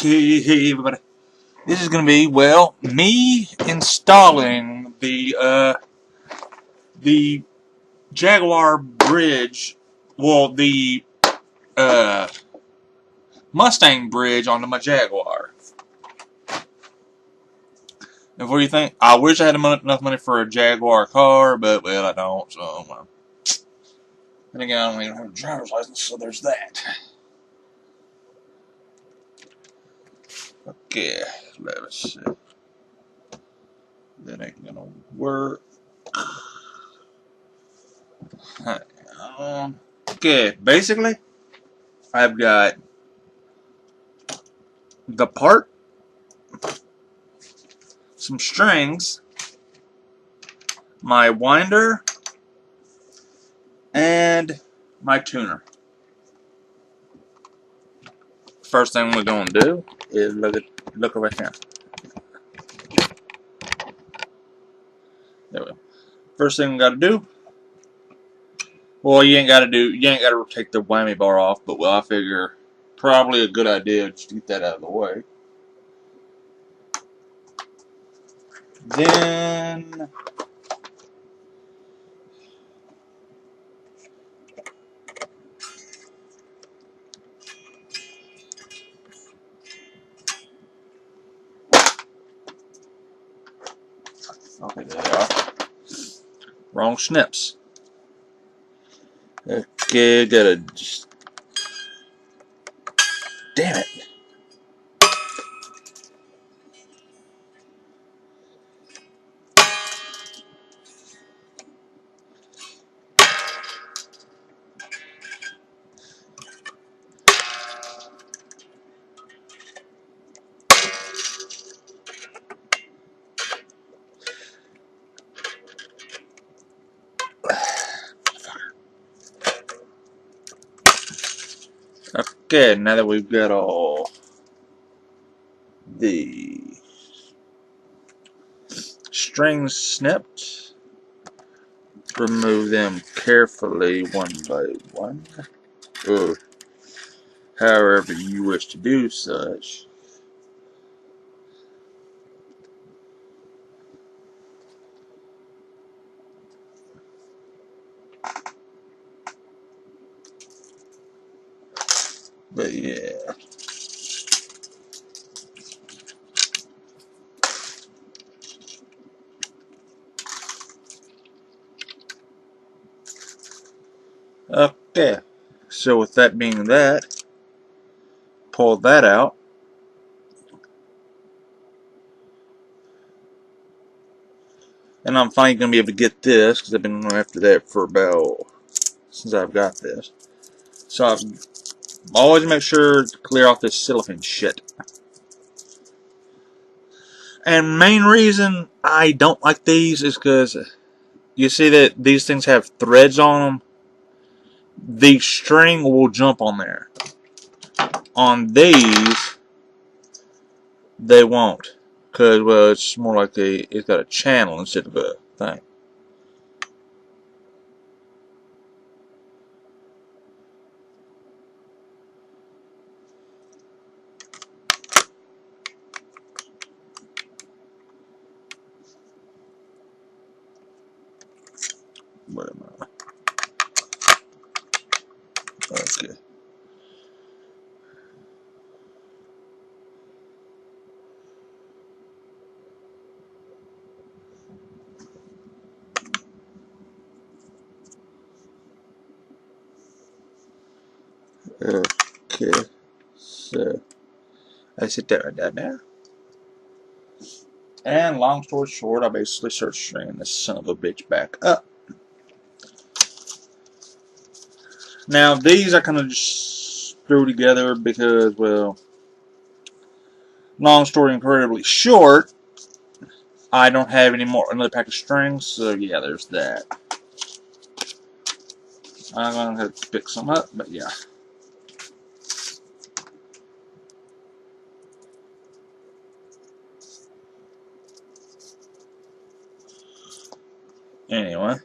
Okay, hey everybody. This is gonna be, well, me installing the Jaguar bridge, well, the uh Mustang bridge onto my Jaguar. And what do you think? I wish I had enough money for a Jaguar car, but well, I don't. So, and again, I don't even have a driver's license, so there's that. Okay, let's see. That ain't gonna work. Okay, basically, I've got the part, some strings, my winder, and my tuner. First thing we're gonna do is look over here. There we go. First thing we gotta do, well, you ain't gotta take the whammy bar off, but well, I figure probably a good idea just to get that out of the way. Then okay, there they are. Wrong snips. Okay, gotta just damn it. Okay, now that we've got all the strings snipped, remove them carefully one by one, or however you wish to do such. But yeah. Okay, so with that being that, pull that out. And I'm finally going to be able to get this, because I've been going after that for about, since I've got this. So I've always make sure to clear off this silicone shit. And main reason I don't like these is because you see that these things have threads on them. The string will jump on there. On these, they won't. Because, well, it's more like it's got a channel instead of a thing. Wait a minute. Okay. Okay. So, I sit that right down there. And long story short, I basically start stringing this son of a bitch back up. Now, these I kind of just threw together because, well, long story incredibly short, I don't have another pack of strings, so yeah, there's that. I'm going to have to pick some up, but yeah. Anyway.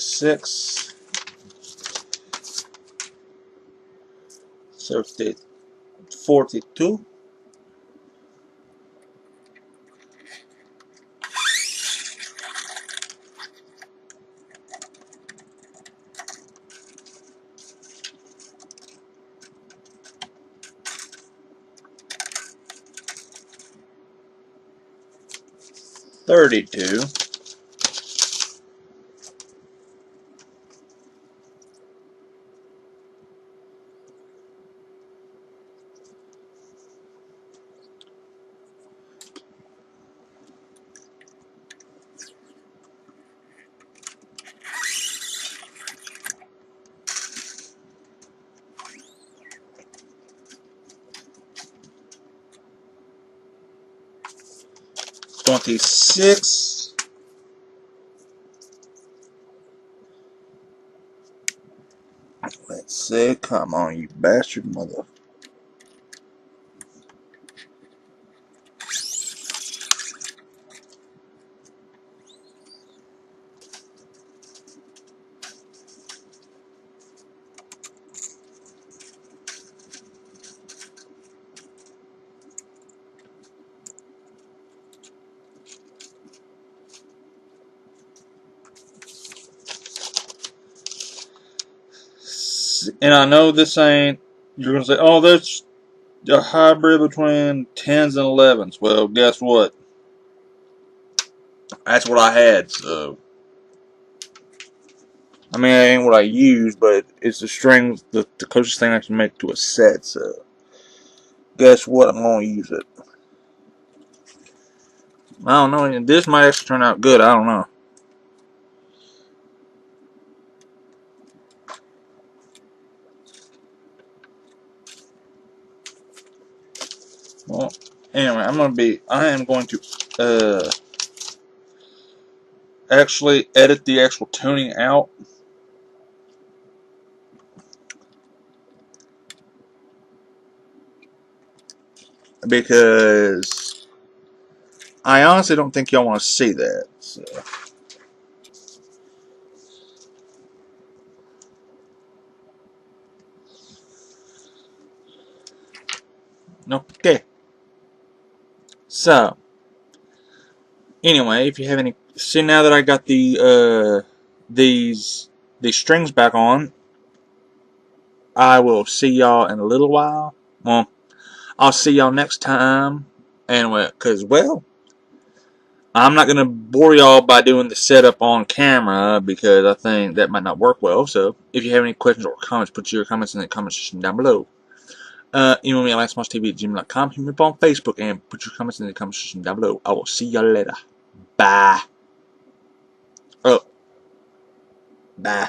6. So 42. 32. 26. Let's see. Come on, you bastard mother. 'And I know this ain't. You're gonna say, "Oh, that's a hybrid between 10s and 11s." Well, guess what? That's what I had. So, I mean, it ain't what I use, but it's the string, the closest thing I can make to a set. So, guess what? I'm gonna use it. I don't know. This might actually turn out good. I don't know. Well, anyway, I am going to actually edit the actual tuning out, because I honestly don't think y'all want to see that. So. Okay. So, anyway, if you have any, see, now that I got these strings back on, I will see y'all in a little while. Well, I'll see y'all next time. Anyway, because, well, I'm not going to bore y'all by doing the setup on camera, because I think that might not work well. So, if you have any questions or comments, put your comments in the comment section down below. Email me at LanceMossTV@gmail.com. Hit me up on Facebook and put your comments in the comment section down below. I will see y'all later. Bye. Oh, bye.